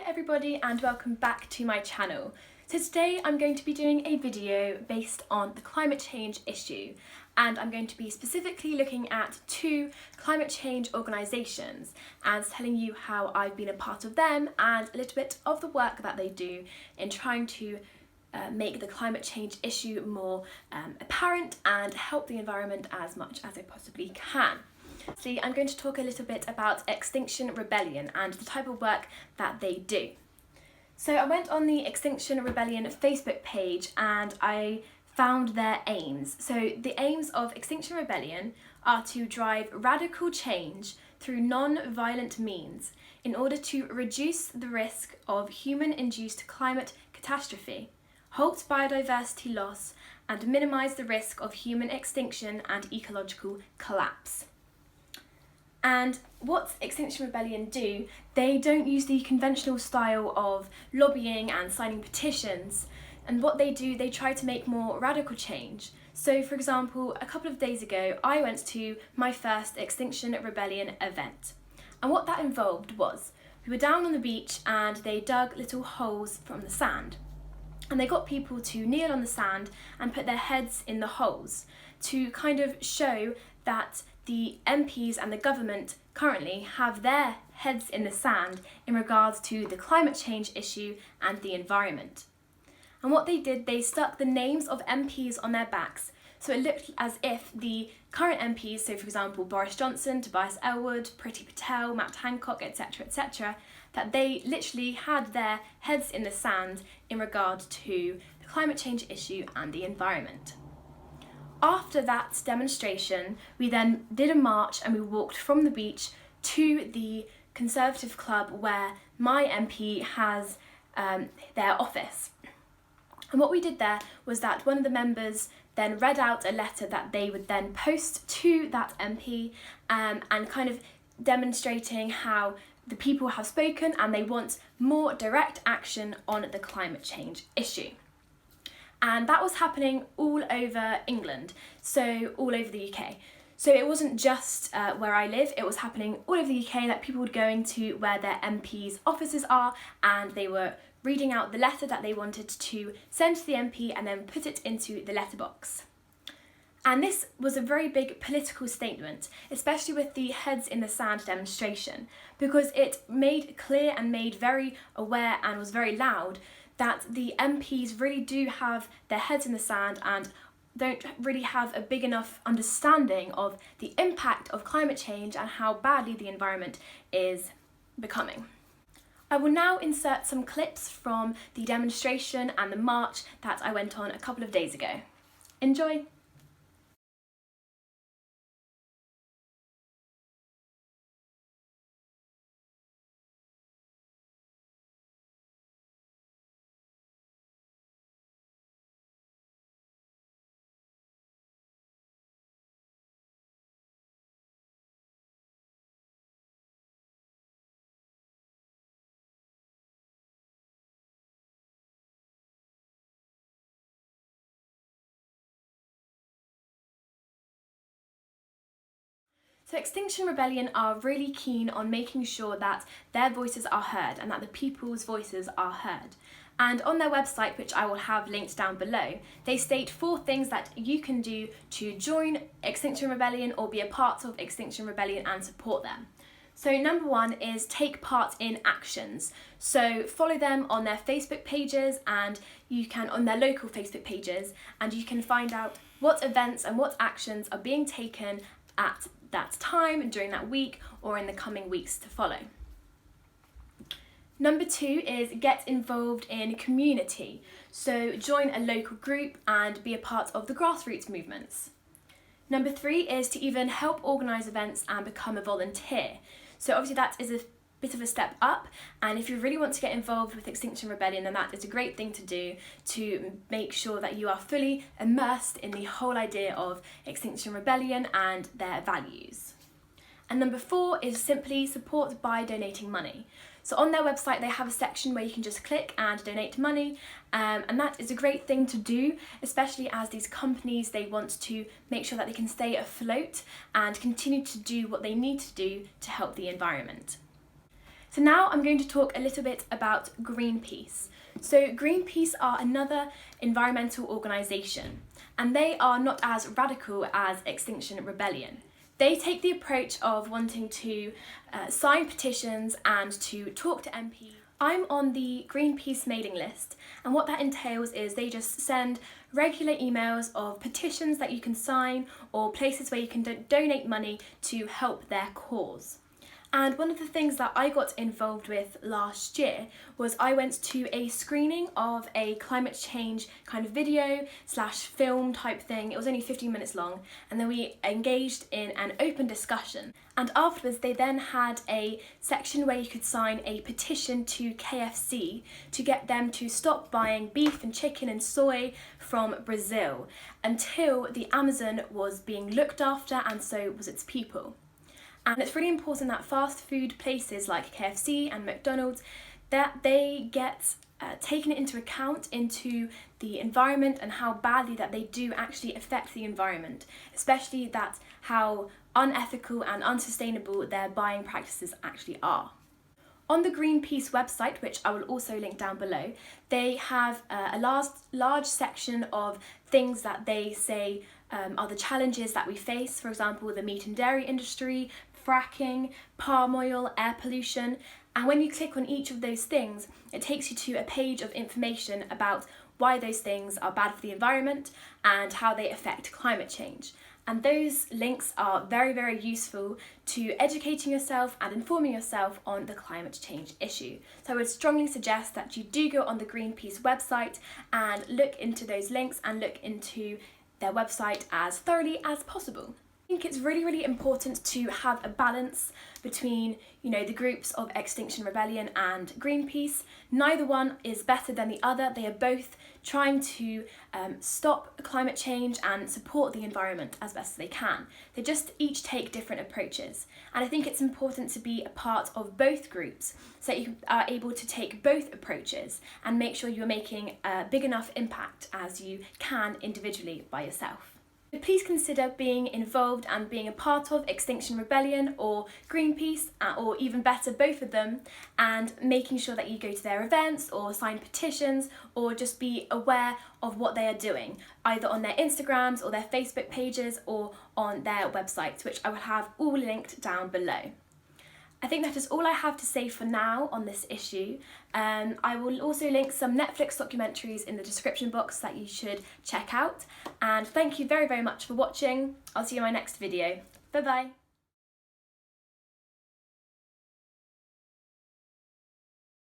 everybody and welcome back to my channel. So today I'm going to be doing a video based on the climate change issue, and I'm going to be specifically looking at two climate change organisations and telling you how I've been a part of them and a little bit of the work that they do in trying to make the climate change issue more apparent and help the environment as much as I possibly can. Firstly, I'm going to talk a little bit about Extinction Rebellion and the type of work that they do. So I went on the Extinction Rebellion Facebook page and I found their aims. So the aims of Extinction Rebellion are to drive radical change through non-violent means in order to reduce the risk of human-induced climate catastrophe, halt biodiversity loss, and minimise the risk of human extinction and ecological collapse. And what Extinction Rebellion do, they don't use the conventional style of lobbying and signing petitions. And what they do, they try to make more radical change. So for example, a couple of days ago, I went to my first Extinction Rebellion event. And what that involved was, we were down on the beach and they dug little holes from the sand. And they got people to kneel on the sand and put their heads in the holes to kind of show that the MPs and the government currently have their heads in the sand in regards to the climate change issue and the environment. And what they did, they stuck the names of MPs on their backs, so it looked as if the current MPs, so for example Boris Johnson, Tobias Ellwood, Priti Patel, Matt Hancock, etc., that they literally had their heads in the sand in regard to the climate change issue and the environment. After that demonstration, we then did a march and we walked from the beach to the Conservative Club where my MP has their office. And what we did there was that one of the members then read out a letter that they would then post to that MP and kind of demonstrating how the people have spoken and they want more direct action on the climate change issue. And that was happening all over England, so all over the UK. So it wasn't just where I live, it was happening all over the UK, that people were going to where their MPs' offices are and they were reading out the letter that they wanted to send to the MP and then put it into the letterbox. And this was a very big political statement, especially with the heads in the sand demonstration, because it made clear and made very aware and was very loud that the MPs really do have their heads in the sand and don't really have a big enough understanding of the impact of climate change and how badly the environment is becoming. I will now insert some clips from the demonstration and the march that I went on a couple of days ago. Enjoy! So Extinction Rebellion are really keen on making sure that their voices are heard and that the people's voices are heard. And on their website, which I will have linked down below, they state 4 things that you can do to join Extinction Rebellion or be a part of Extinction Rebellion and support them. So number 1 is take part in actions. So follow them on their Facebook pages and you can on their local Facebook pages, and you can find out what events and what actions are being taken at that time, during that week, or in the coming weeks to follow. Number 2 is get involved in community. So join a local group and be a part of the grassroots movements. Number 3 is to even help organise events and become a volunteer. So obviously that is a bit of a step up, and if you really want to get involved with Extinction Rebellion, then that is a great thing to do to make sure that you are fully immersed in the whole idea of Extinction Rebellion and their values. And number 4 is simply support by donating money. So on their website they have a section where you can just click and donate money, and that is a great thing to do, especially as these companies, they want to make sure that they can stay afloat and continue to do what they need to do to help the environment. So now I'm going to talk a little bit about Greenpeace. So Greenpeace are another environmental organisation, and they are not as radical as Extinction Rebellion. They take the approach of wanting to sign petitions and to talk to MPs. I'm on the Greenpeace mailing list, and what that entails is they just send regular emails of petitions that you can sign or places where you can donate money to help their cause. And one of the things that I got involved with last year was I went to a screening of a climate change kind of video / film type thing. It was only 15 minutes long, and then we engaged in an open discussion. And afterwards they then had a section where you could sign a petition to KFC to get them to stop buying beef and chicken and soy from Brazil until the Amazon was being looked after, and so was its people. And it's really important that fast food places like KFC and McDonald's, that they get taken into account into the environment and how badly that they do actually affect the environment, especially that how unethical and unsustainable their buying practices actually are. On the Greenpeace website, which I will also link down below, they have a large section of things that they say are the challenges that we face. For example, the meat and dairy industry, fracking, palm oil, air pollution. And when you click on each of those things, it takes you to a page of information about why those things are bad for the environment and how they affect climate change. And those links are very, very useful to educating yourself and informing yourself on the climate change issue. So I would strongly suggest that you do go on the Greenpeace website and look into those links and look into their website as thoroughly as possible. I think it's really, really important to have a balance between, the groups of Extinction Rebellion and Greenpeace. Neither one is better than the other. They are both trying to stop climate change and support the environment as best as they can. They just each take different approaches. And I think it's important to be a part of both groups so that you are able to take both approaches and make sure you're making a big enough impact as you can individually by yourself. Please consider being involved and being a part of Extinction Rebellion or Greenpeace, or even better, both of them, and making sure that you go to their events or sign petitions or just be aware of what they are doing, either on their Instagrams or their Facebook pages or on their websites, which I will have all linked down below. I think that is all I have to say for now on this issue. I will also link some Netflix documentaries in the description box that you should check out. And thank you very, very much for watching. I'll see you in my next video. Bye bye.